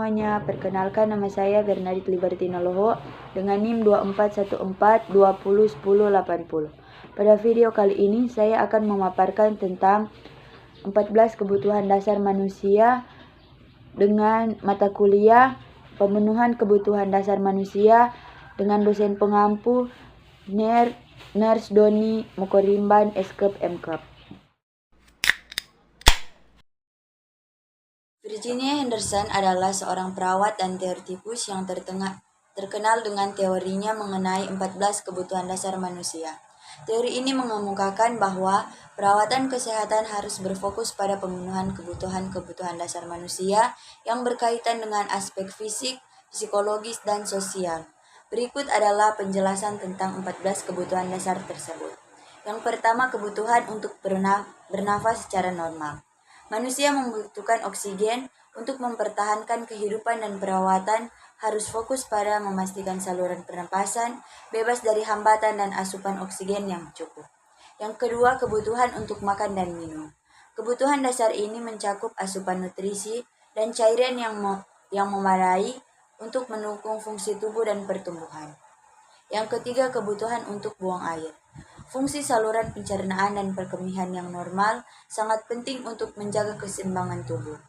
semuanya, perkenalkan nama saya Bernadette Libertina Loho dengan NIM 2414201080. Pada video kali ini saya akan memaparkan tentang 14 kebutuhan dasar manusia dengan mata kuliah Pemenuhan Kebutuhan Dasar Manusia dengan dosen pengampu Nurse Doni Mokorimban Eskep MKap. Virginia Henderson adalah seorang perawat dan teoretikus yang terkenal dengan teorinya mengenai 14 kebutuhan dasar manusia. Teori ini mengemukakan bahwa perawatan kesehatan harus berfokus pada pemenuhan kebutuhan dasar manusia yang berkaitan dengan aspek fisik, psikologis, dan sosial. Berikut adalah penjelasan tentang 14 kebutuhan dasar tersebut. Yang pertama, kebutuhan untuk bernafas secara normal. Manusia membutuhkan oksigen untuk mempertahankan kehidupan, dan perawatan harus fokus pada memastikan saluran pernapasan bebas dari hambatan dan asupan oksigen yang cukup. Yang kedua, kebutuhan untuk makan dan minum. Kebutuhan dasar ini mencakup asupan nutrisi dan cairan yang memadai untuk mendukung fungsi tubuh dan pertumbuhan. Yang ketiga, kebutuhan untuk buang air. Fungsi saluran pencernaan dan perkemihan yang normal sangat penting untuk menjaga keseimbangan tubuh.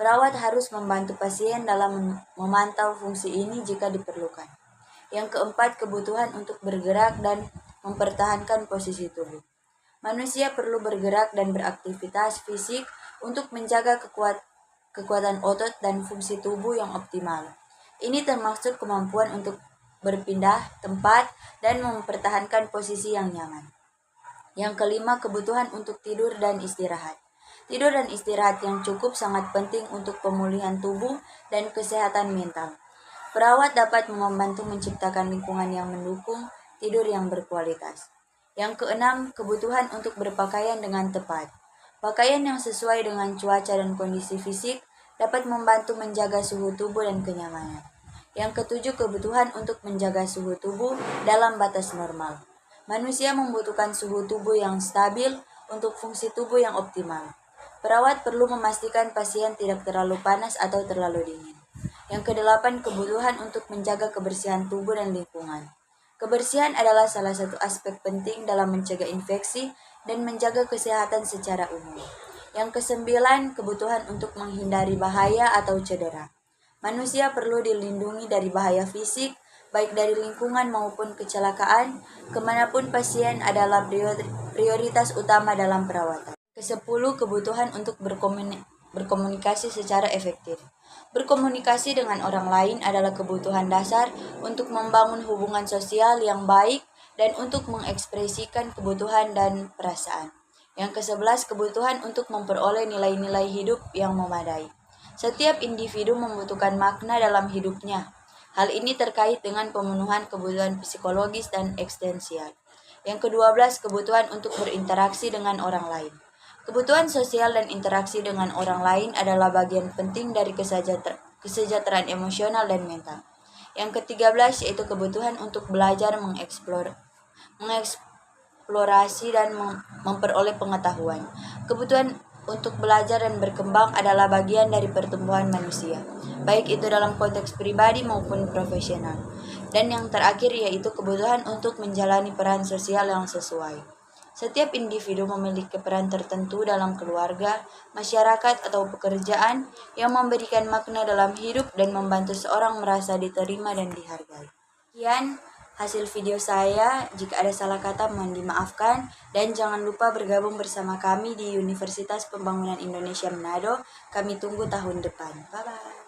Perawat harus membantu pasien dalam memantau fungsi ini jika diperlukan. Yang keempat, kebutuhan untuk bergerak dan mempertahankan posisi tubuh. Manusia perlu bergerak dan beraktivitas fisik untuk menjaga kekuatan otot dan fungsi tubuh yang optimal. Ini termasuk kemampuan untuk berpindah tempat dan mempertahankan posisi yang nyaman. Yang kelima, kebutuhan untuk tidur dan istirahat. Tidur dan istirahat yang cukup sangat penting untuk pemulihan tubuh dan kesehatan mental. Perawat dapat membantu menciptakan lingkungan yang mendukung tidur yang berkualitas. Yang keenam, kebutuhan untuk berpakaian dengan tepat. Pakaian yang sesuai dengan cuaca dan kondisi fisik dapat membantu menjaga suhu tubuh dan kenyamanan. Yang ketujuh, kebutuhan untuk menjaga suhu tubuh dalam batas normal. Manusia membutuhkan suhu tubuh yang stabil untuk fungsi tubuh yang optimal. Perawat perlu memastikan pasien tidak terlalu panas atau terlalu dingin. Yang kedelapan, kebutuhan untuk menjaga kebersihan tubuh dan lingkungan. Kebersihan adalah salah satu aspek penting dalam mencegah infeksi dan menjaga kesehatan secara umum. Yang kesembilan, kebutuhan untuk menghindari bahaya atau cedera. Manusia perlu dilindungi dari bahaya fisik, baik dari lingkungan maupun kecelakaan, kemanapun pasien adalah prioritas utama dalam perawatan. Kesepuluh, kebutuhan untuk berkomunikasi secara efektif. Berkomunikasi dengan orang lain adalah kebutuhan dasar untuk membangun hubungan sosial yang baik dan untuk mengekspresikan kebutuhan dan perasaan. Yang ke-11, kebutuhan untuk memperoleh nilai-nilai hidup yang memadai. Setiap individu membutuhkan makna dalam hidupnya. Hal ini terkait dengan pemenuhan kebutuhan psikologis dan eksistensial. Yang ke-12, kebutuhan untuk berinteraksi dengan orang lain. Kebutuhan sosial dan interaksi dengan orang lain adalah bagian penting dari kesejahteraan emosional dan mental. Yang ke-13 yaitu kebutuhan untuk belajar, mengeksplorasi dan memperoleh pengetahuan. Kebutuhan untuk belajar dan berkembang adalah bagian dari pertumbuhan manusia, baik itu dalam konteks pribadi maupun profesional. Dan yang terakhir yaitu kebutuhan untuk menjalani peran sosial yang sesuai. Setiap individu memiliki peran tertentu dalam keluarga, masyarakat, atau pekerjaan yang memberikan makna dalam hidup dan membantu seorang merasa diterima dan dihargai. Sekian hasil video saya. Jika ada salah kata mohon dimaafkan, dan jangan lupa bergabung bersama kami di Universitas Pembangunan Indonesia Manado. Kami tunggu tahun depan. Bye bye.